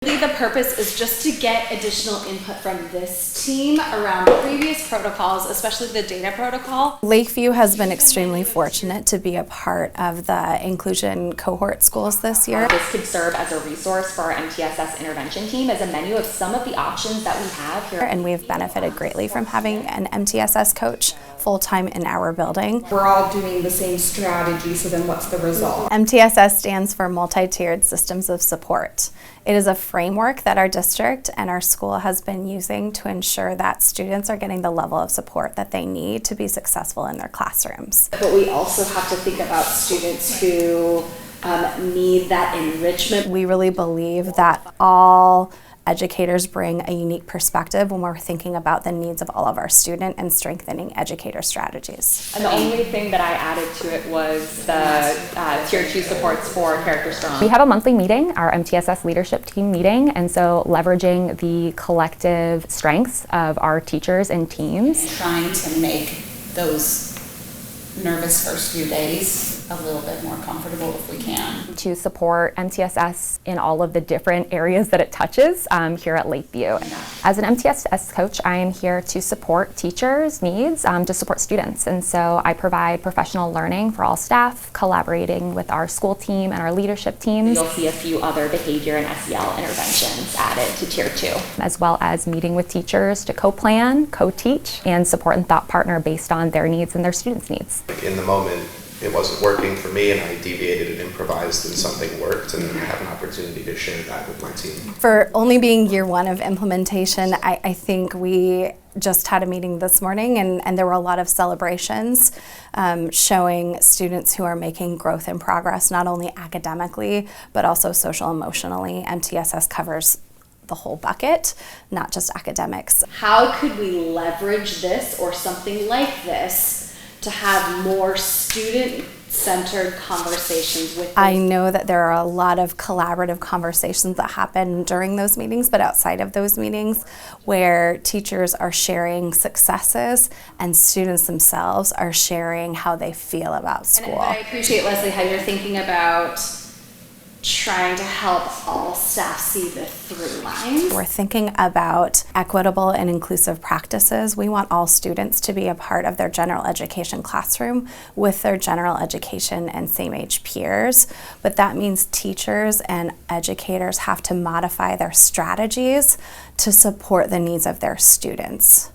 The purpose is just to get additional input from this team around previous protocols, especially the data protocol. Lakeview has been extremely fortunate to be a part of the inclusion cohort schools this year. This could serve as a resource for our MTSS intervention team as a menu of some of the options that we have here. And we've benefited greatly from having an MTSS coach full-time in our building. We're all doing the same strategy, so then what's the result? MTSS stands for Multi-Tiered Systems of Support. It is a framework that our district and our school has been using to ensure that students are getting the level of support that they need to be successful in their classrooms. But we also have to think about students who need that enrichment. We really believe that all educators bring a unique perspective when we're thinking about the needs of all of our students and strengthening educator strategies. And the only thing that I added to it was the Tier 2 supports for Character Strong. We have a monthly meeting, our MTSS leadership team meeting, and so leveraging the collective strengths of our teachers and teams. Trying to make those nervous first few days a little bit more comfortable if we can. To support MTSS in all of the different areas that it touches here at Lakeview. As an MTSS coach, I am here to support teachers' needs, to support students. And so I provide professional learning for all staff, collaborating with our school team and our leadership teams. You'll see a few other behavior and SEL interventions added to Tier 2. As well as meeting with teachers to co-plan, co-teach, and support and thought partner based on their needs and their students' needs. In the moment, it wasn't working for me, and I deviated and improvised, and something worked, and then I have an opportunity to share that with my team. For only being year one of implementation, I think we just had a meeting this morning, and there were a lot of celebrations showing students who are making growth and progress, not only academically, but also social emotionally. MTSS covers the whole bucket, not just academics. How could we leverage this or something like this to have more student-centered conversations with I know that there are a lot of collaborative conversations that happen during those meetings, but outside of those meetings, where teachers are sharing successes and students themselves are sharing how they feel about school. And I appreciate, Leslie, how you're thinking about trying to help all staff see the through lines. We're thinking about equitable and inclusive practices. We want all students to be a part of their general education classroom with their general education and same age peers, but that means teachers and educators have to modify their strategies to support the needs of their students.